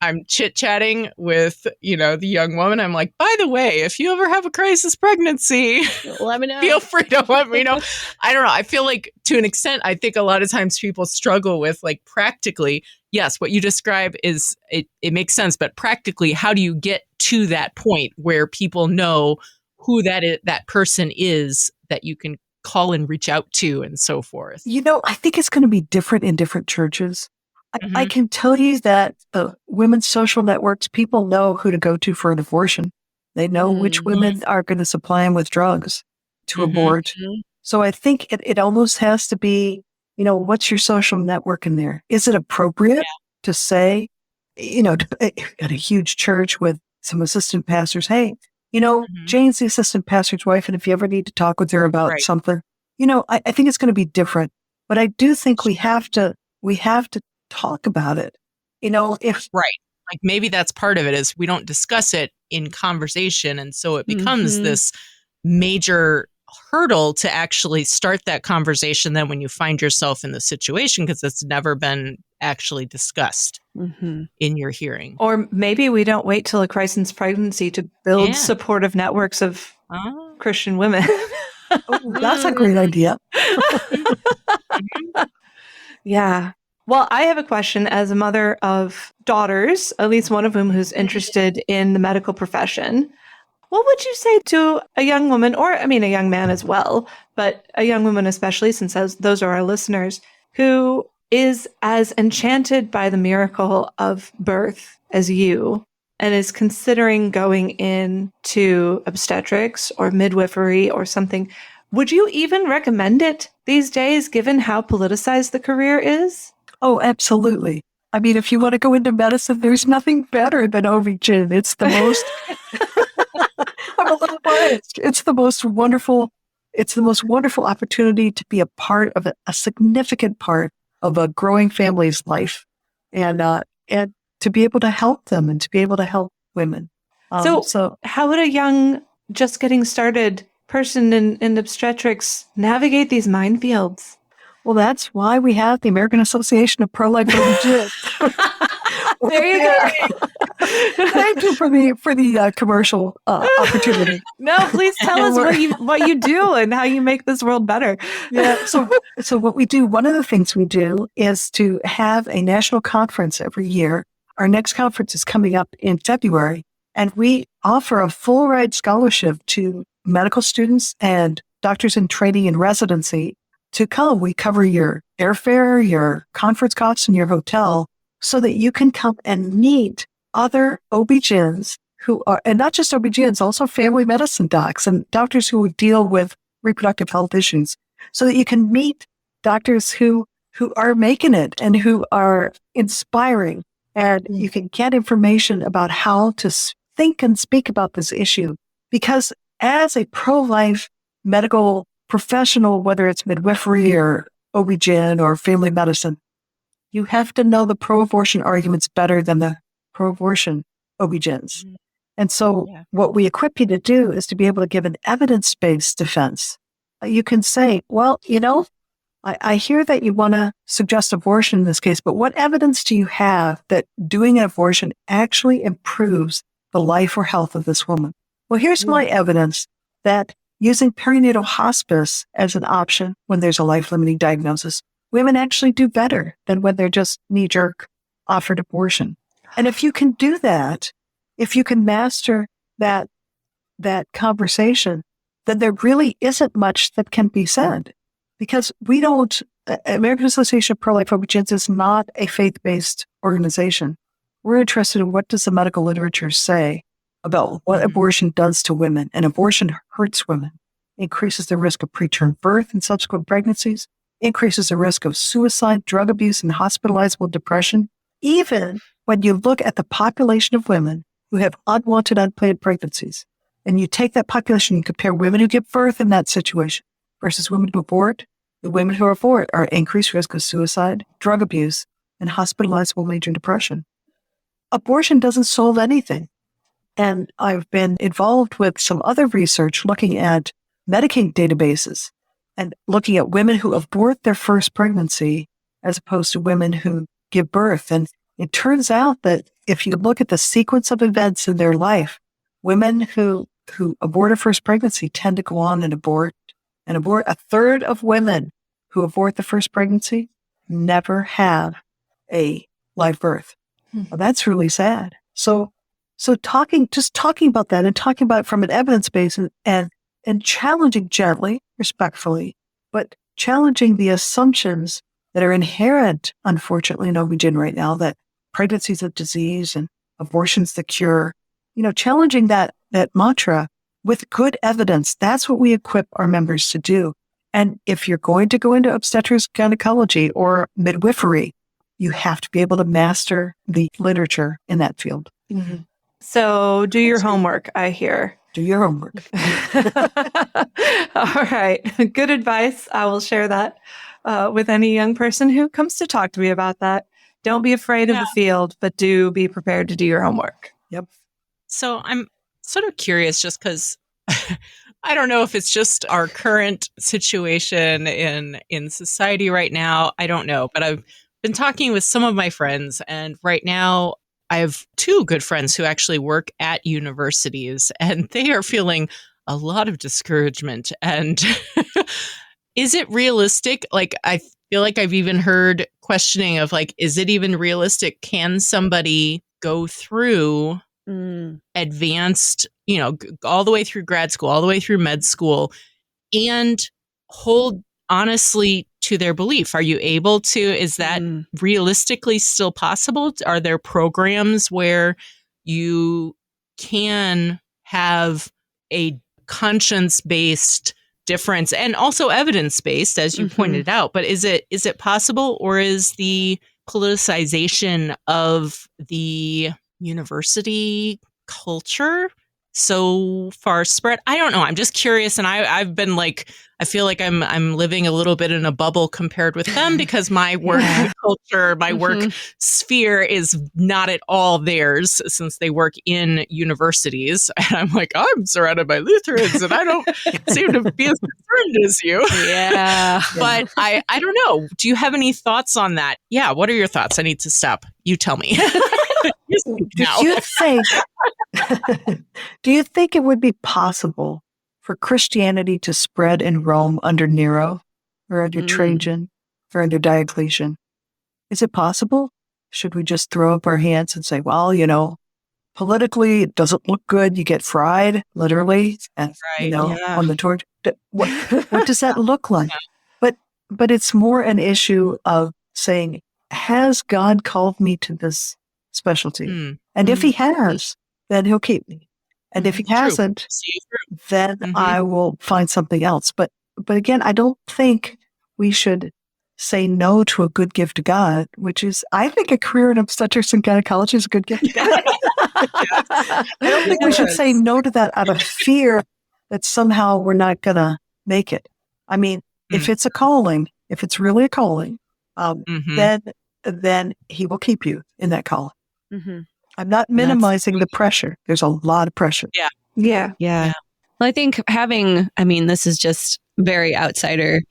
I'm chit-chatting with, the young woman. I'm like, by the way, if you ever have a crisis pregnancy, let me know. Feel free to let me know. I don't know. I feel like to an extent, I think a lot of times people struggle with practically, yes, what you describe is, it makes sense, but practically, how do you get to that point where people know who that person is that you can call and reach out to and so forth? I think it's going to be different in different churches. I can tell you that the women's social networks, people know who to go to for an abortion. They know which women are going to supply them with drugs to abort. So I think it almost has to be, what's your social network in there? Is it appropriate to say, at a huge church with some assistant pastors, hey, Jane's the assistant pastor's wife, and if you ever need to talk with her about something, I think it's going to be different. But I do think we have to talk about it. Like maybe that's part of it, is we don't discuss it in conversation, and so it becomes this major hurdle to actually start that conversation then when you find yourself in the situation, because it's never been actually discussed in your hearing. Or maybe we don't wait till a crisis pregnancy to build supportive networks of Christian women. That's a great idea. Yeah. Well, I have a question as a mother of daughters, at least one of whom who's interested in the medical profession. What would you say to a young woman, or a young man as well, but a young woman especially, since those are our listeners, who is as enchanted by the miracle of birth as you, and is considering going into obstetrics or midwifery or something? Would you even recommend it these days, given how politicized the career is? Oh, absolutely. I mean, if you want to go into medicine, there's nothing better than OB-GYN. It's the most, I'm a little biased. It's the most wonderful opportunity to be a part of a significant part of a growing family's life and to be able to help them and to be able to help women. So how would a young, just getting started person in obstetrics navigate these minefields? Well, that's why we have the American Association of Pro-Life OB-GYNs. There you go. Thank you for the commercial opportunity. No, please tell us what you do and how you make this world better. Yeah. So what we do, one of the things we do is to have a national conference every year. Our next conference is coming up in February, and we offer a full ride scholarship to medical students and doctors in training and residency to come. We cover your airfare, your conference costs, and your hotel so that you can come and meet other OB-GYNs who are, and not just OB-GYNs, also family medicine docs and doctors who deal with reproductive health issues, so that you can meet doctors who are making it and who are inspiring, and you can get information about how to think and speak about this issue. Because as a pro-life medical professional, whether it's midwifery or OB-GYN or family medicine, you have to know the pro-abortion arguments better than the pro-abortion OB-GYNs. And so what we equip you to do is to be able to give an evidence-based defense. You can say, well, I hear that you want to suggest abortion in this case, but what evidence do you have that doing an abortion actually improves the life or health of this woman? Well, here's my evidence that using perinatal hospice as an option when there's a life-limiting diagnosis, women actually do better than when they're just knee-jerk offered abortion. And if you can do that, if you can master that conversation, then there really isn't much that can be said. Because American Association of Pro-Life OB-GYNs is not a faith-based organization. We're interested in what does the medical literature say about what abortion does to women. And abortion hurts women, increases the risk of preterm birth and subsequent pregnancies, increases the risk of suicide, drug abuse, and hospitalizable depression. Even when you look at the population of women who have unwanted, unplanned pregnancies, and you take that population and compare women who give birth in that situation versus women who abort, the women who abort are at increased risk of suicide, drug abuse, and hospitalizable major depression. Abortion doesn't solve anything. And I've been involved with some other research looking at Medicaid databases and looking at women who abort their first pregnancy as opposed to women who give birth. And it turns out that if you look at the sequence of events in their life, women who abort a first pregnancy tend to go on and abort. A third of women who abort the first pregnancy never have a live birth. Well, that's really sad. So talking about that and talking about it from an evidence base and challenging gently, respectfully, but challenging the assumptions that are inherent, unfortunately, in OB-GYN right now, that pregnancy is a disease and abortion's the cure, challenging that mantra with good evidence. That's what we equip our members to do. And if you're going to go into obstetrics, gynecology, or midwifery, you have to be able to master the literature in that field. Mm-hmm. So do your homework, I hear. Do your homework. All right. Good advice. I will share that with any young person who comes to talk to me about that. Don't be afraid of the field, but do be prepared to do your homework. Yep. So I'm sort of curious just because I don't know if it's just our current situation in society right now. I don't know, but I've been talking with some of my friends, and right now I have two good friends who actually work at universities, and they are feeling a lot of discouragement. And is it realistic? Like, I feel like I've even heard questioning of like, is it even realistic? Can somebody go through advanced, all the way through grad school, all the way through med school, and hold honestly to their belief? Are you able to? Is that realistically still possible? Are there programs where you can have a conscience-based difference, and also evidence-based, as you pointed out. But is it possible, or is the politicization of the university culture so far spread? I don't know. I'm just curious, and I've been like, I feel like I'm living a little bit in a bubble compared with them, because my work culture, my work sphere is not at all theirs, since they work in universities. And I'm like, I'm surrounded by Lutherans, and I don't seem to be as concerned as you. Yeah. But I don't know. Do you have any thoughts on that? Yeah. What are your thoughts? I need to stop. You tell me. Do you think it would be possible for Christianity to spread in Rome under Nero, or under Trajan, or under Diocletian? Is it possible? Should we just throw up our hands and say, well, politically it doesn't look good. You get fried, literally, and on the torch. What does that look like? But it's more an issue of saying, has God called me to this specialty? And if he has, then he'll keep me. And if he hasn't, then I will find something else. But again, I don't think we should say no to a good gift to God, which is, I think a career in obstetrics and gynecology is a good gift to God. I don't think we should say no to that out of fear that somehow we're not going to make it. I mean, if it's a calling, if it's really a calling, then he will keep you in that calling. I'm not minimizing the pressure. There's a lot of pressure. Yeah. Well, I think this is just very outsider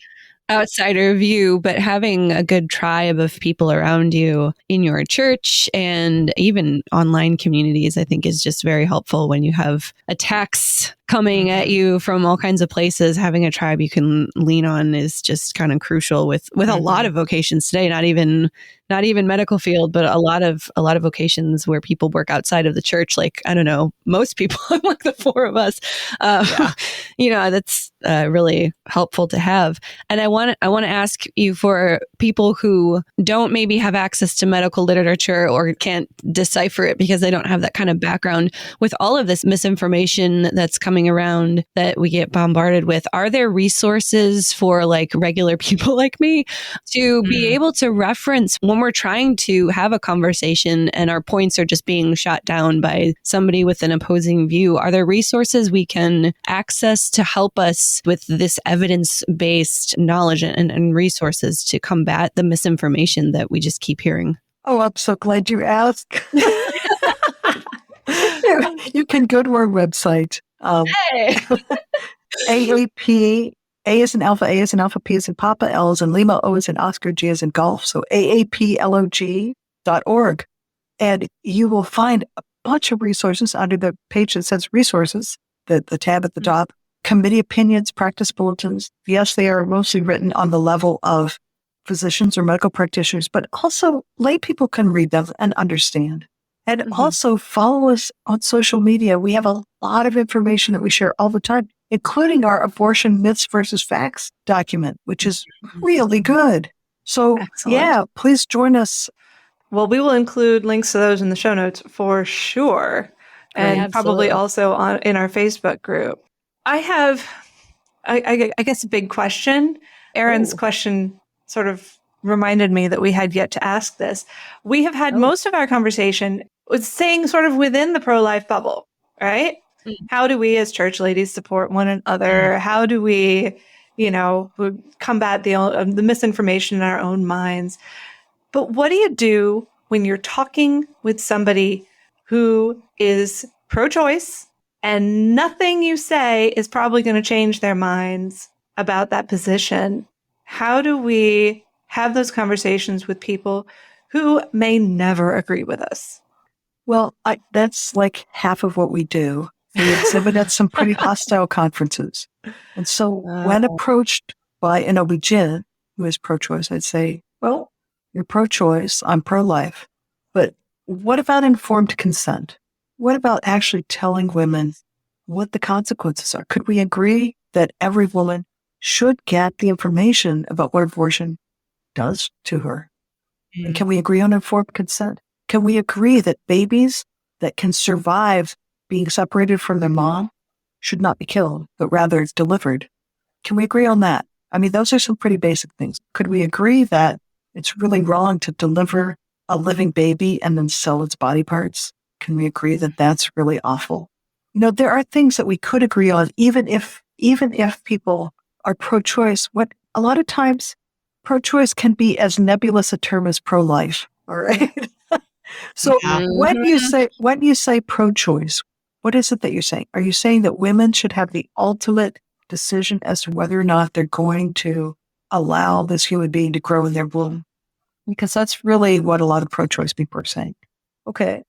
view, but having a good tribe of people around you in your church and even online communities, I think, is just very helpful when you have attacks coming at you from all kinds of places. Having a tribe you can lean on is just kind of crucial with a lot of vocations today, not even medical field, but a lot of vocations where people work outside of the church. Like, I don't know, most people, like the four of us, that's really helpful to have. And I want to ask you, for people who don't maybe have access to medical literature or can't decipher it because they don't have that kind of background, with all of this misinformation that's coming around that we get bombarded with, are there resources for like regular people like me to be able to reference when we're trying to have a conversation and our points are just being shot down by somebody with an opposing view? Are there resources we can access to help us with this evidence-based knowledge and resources to combat the misinformation that we just keep hearing? Oh, I'm so glad you asked. You can go to our website. AAP, A is in alpha, A is in alpha, P is in Papa, L is in Lima, O is in Oscar, G is in golf. So AAPLOG.org. And you will find a bunch of resources under the page that says resources, the tab at the top. Committee opinions, practice bulletins. Yes, they are mostly written on the level of physicians or medical practitioners, but also lay people can read them and understand. And also follow us on social media. We have a lot of information that we share all the time, including our abortion myths versus facts document, which is really good. So please join us. Well, we will include links to those in the show notes for sure. And probably also in our Facebook group. I have, I guess, a big question. Erin's question sort of reminded me that we had yet to ask this. We have had most of our conversation with staying sort of within the pro-life bubble, right? How do we as church ladies support one another? How do we, combat the misinformation in our own minds? But what do you do when you're talking with somebody who is pro-choice and nothing you say is probably going to change their minds about that position? How do we have those conversations with people who may never agree with us? Well, that's like half of what we do. We exhibit at some pretty hostile conferences. And so when approached by an OB-GYN who is pro-choice, I'd say, well, you're pro-choice, I'm pro-life. But what about informed consent? What about actually telling women what the consequences are? Could we agree that every woman should get the information about what abortion does to her? And can we agree on informed consent? Can we agree that babies that can survive being separated from their mom should not be killed, but rather delivered? Can we agree on that? I mean, those are some pretty basic things. Could we agree that it's really wrong to deliver a living baby and then sell its body parts? Can we agree that that's really awful? There are things that we could agree on, even if people are pro-choice. What a lot of times, pro-choice can be as nebulous a term as pro-life. All right. So when you say pro-choice, what is it that you're saying? Are you saying that women should have the ultimate decision as to whether or not they're going to allow this human being to grow in their womb? Because that's really what a lot of pro-choice people are saying. Okay,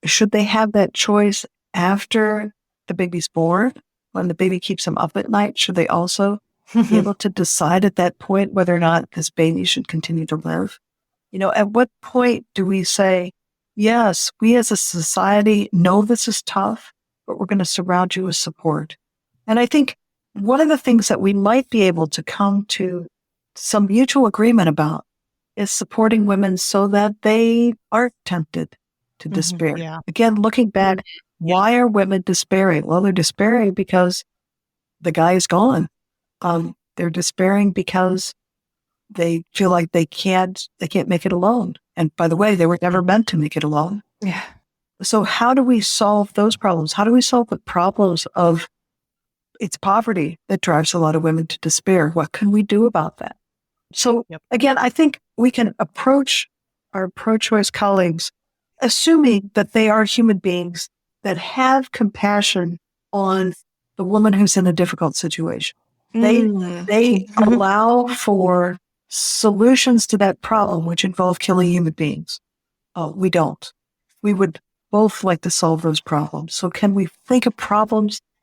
should they have that choice after the baby's born, when the baby keeps them up at night? Should they also be able to decide at that point whether or not this baby should continue to live? At what point do we say, yes, we as a society know this is tough, but we're going to surround you with support? And I think one of the things that we might be able to come to some mutual agreement about is supporting women so that they aren't tempted to despair. Yeah. Again, looking back, why are women despairing? Well, they're despairing because the guy is gone. They're despairing because they feel like they can't make it alone. And by the way, they were never meant to make it alone. Yeah. So how do we solve those problems? How do we solve the problems of it's poverty that drives a lot of women to despair? What can we do about that? So again, I think we can approach our pro-choice colleagues assuming that they are human beings that have compassion on the woman who's in a difficult situation. They allow for solutions to that problem, which involve killing human beings. We don't. We would both like to solve those problems. So can we think of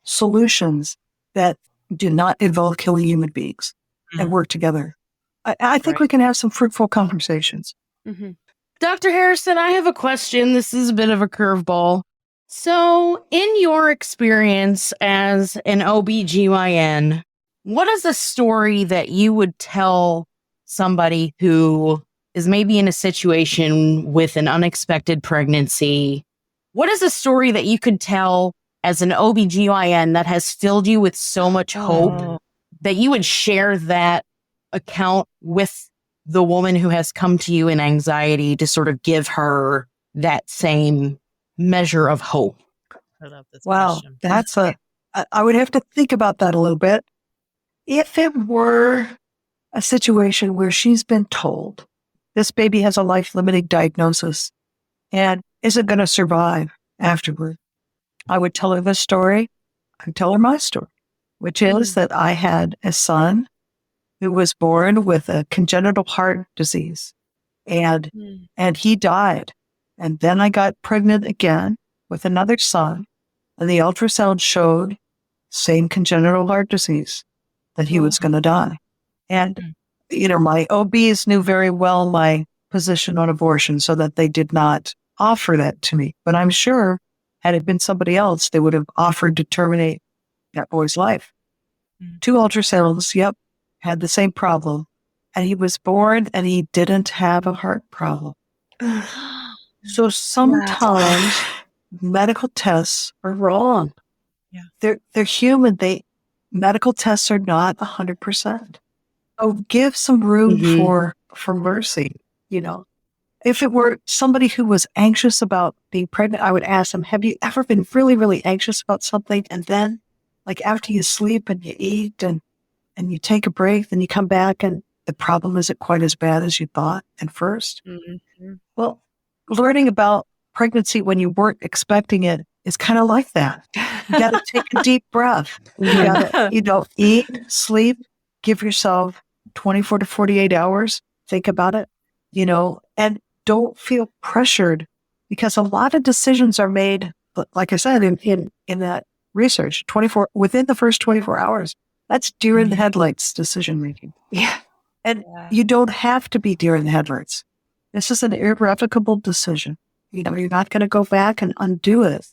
solutions that do not involve killing human beings and work together? I think we can have some fruitful conversations. Dr. Harrison, I have a question. This is a bit of a curveball. So in your experience as an OBGYN, what is a story that you would tell somebody who is maybe in a situation with an unexpected pregnancy? What is a story that you could tell as an OBGYN that has filled you with so much hope that you would share that account with the woman who has come to you in anxiety to sort of give her that same measure of hope? I love this Wow, question. I would have to think about that a little bit. If it were a situation where she's been told this baby has a life-limiting diagnosis and isn't going to survive afterward, I would tell her this story. I'd tell her my story, which is that I had a son who was born with a congenital heart disease and he died. And then I got pregnant again with another son, and the ultrasound showed same congenital heart disease, that he was going to die. And, my OBs knew very well my position on abortion, so that they did not offer that to me. But I'm sure had it been somebody else, they would have offered to terminate that boy's life. 2 ultrasounds, had the same problem. And he was born and he didn't have a heart problem. So sometimes medical tests are wrong. Yeah. They're human. Medical tests are not 100%. Oh, give some room for mercy. If it were somebody who was anxious about being pregnant, I would ask them, have you ever been really, really anxious about something? And then like after you sleep and you eat and you take a break, then you come back and the problem isn't quite as bad as you thought at first. Well, learning about pregnancy when you weren't expecting it is kind of like that. You got to take a deep breath. You got to, eat, sleep, give yourself 24 to 48 hours. Think about it, and don't feel pressured, because a lot of decisions are made, like I said, in that research, within the first 24 hours. That's deer in the headlights decision making. Yeah. And you don't have to be deer in the headlights. This is an irrevocable decision. You're not going to go back and undo it.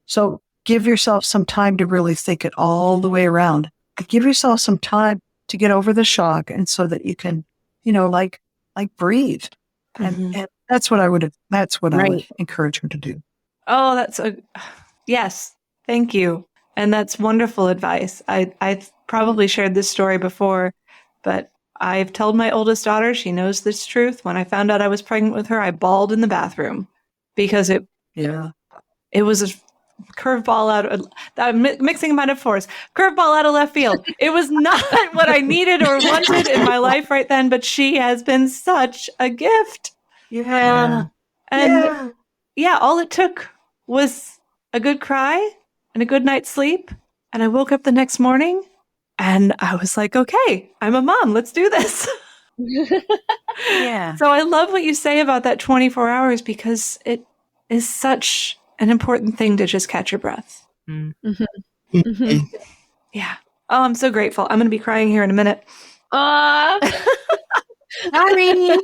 So give yourself some time to really think it all the way around. Give yourself some time to get over the shock, and so that you can, like breathe. And that's what I would encourage her to do. Oh, yes. Thank you. And that's wonderful advice. I've probably shared this story before, but I've told my oldest daughter, she knows this truth. When I found out I was pregnant with her, I bawled in the bathroom because it was a curveball mixing metaphors, curveball out of left field. It was not what I needed or wanted in my life right then, but she has been such a gift. Yeah. And all it took was a good cry and a good night's sleep. And I woke up the next morning and I was like, okay, I'm a mom. Let's do this. Yeah. So I love what you say about that 24 hours because it is such an important thing to just catch your breath. Mm-hmm. Mm-hmm. Yeah. Oh, I'm so grateful. I'm going to be crying here in a minute. Sorry.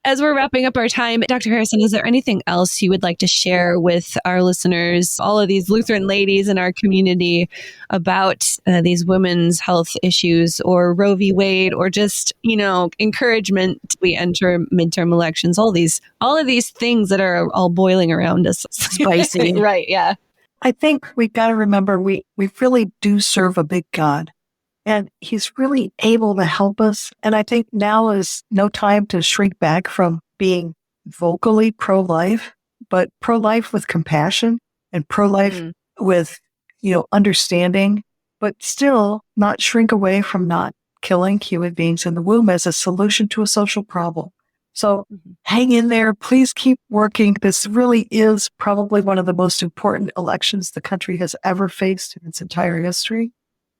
As we're wrapping up our time, Dr. Harrison, is there anything else you would like to share with our listeners, all of these Lutheran ladies in our community, about these women's health issues or Roe v. Wade, or just, encouragement as we enter midterm elections, all of these things that are all boiling around us? Spicy. Right, yeah. I think we've got to remember we really do serve a big God. And he's really able to help us. And I think now is no time to shrink back from being vocally pro-life, but pro-life with compassion and pro-life with, understanding, but still not shrink away from not killing human beings in the womb as a solution to a social problem. So hang in there. Please keep working. This really is probably one of the most important elections the country has ever faced in its entire history.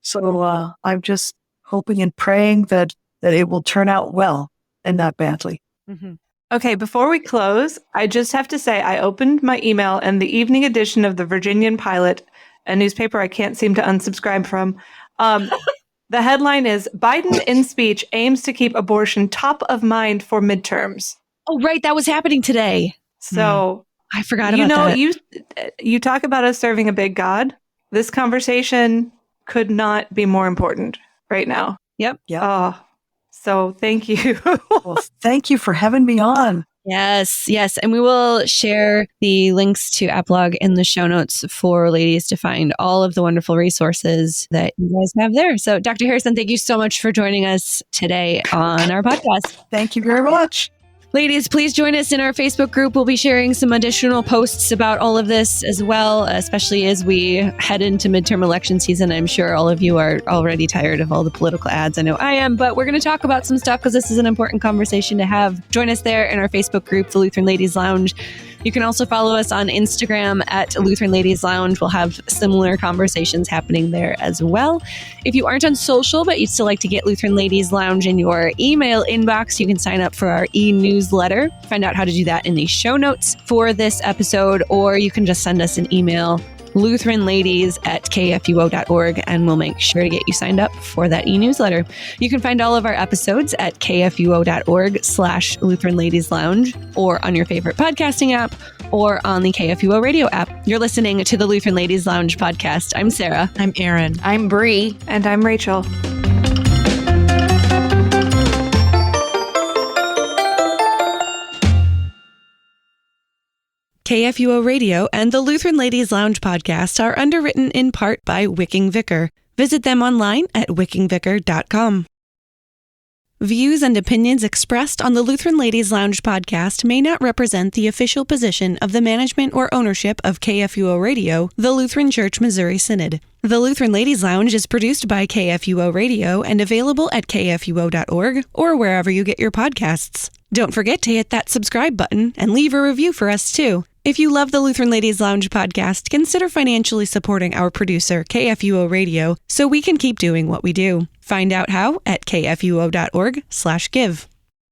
So I'm just hoping and praying that it will turn out well and not badly. Mm-hmm. Okay, before we close, I just have to say I opened my email and the evening edition of the Virginian Pilot, a newspaper I can't seem to unsubscribe from. The headline is, Biden in speech aims to keep abortion top of mind for midterms. Oh, right. That was happening today. So I forgot about that. You talk about us serving a big God. This conversation could not be more important right now. Yep. Oh, so thank you. Well, thank you for having me on. Yes. And we will share the links to AAPLOG in the show notes for ladies to find all of the wonderful resources that you guys have there. So Dr. Harrison, thank you so much for joining us today on our podcast. Thank you very much. Ladies, please join us in our Facebook group. We'll be sharing some additional posts about all of this as well, especially as we head into midterm election season. I'm sure all of you are already tired of all the political ads. I know I am, but we're going to talk about some stuff because this is an important conversation to have. Join us there in our Facebook group, the Lutheran Ladies Lounge. You can also follow us on Instagram at Lutheran Ladies Lounge. We'll have similar conversations happening there as well. If you aren't on social, but you'd still like to get Lutheran Ladies Lounge in your email inbox, you can sign up for our e-newsletter. Find out how to do that in the show notes for this episode, or you can just send us an email, lutheranladies@kfuo.org, and we'll make sure to get you signed up for that e-newsletter. You can find all of our episodes at kfuo.org/Lutheran Ladies Lounge, or on your favorite podcasting app, or on the KFUO radio app. You're listening to the Lutheran Ladies Lounge podcast. I'm Sarah. I'm Erin. I'm Bree. And I'm Rachel. KFUO Radio and the Lutheran Ladies Lounge podcast are underwritten in part by Wicking Vicar. Visit them online at wickingvicar.com. Views and opinions expressed on the Lutheran Ladies Lounge podcast may not represent the official position of the management or ownership of KFUO Radio, the Lutheran Church Missouri Synod. The Lutheran Ladies Lounge is produced by KFUO Radio and available at kfuo.org or wherever you get your podcasts. Don't forget to hit that subscribe button and leave a review for us too. If you love the Lutheran Ladies Lounge podcast, consider financially supporting our producer, KFUO Radio, so we can keep doing what we do. Find out how at kfuo.org/give.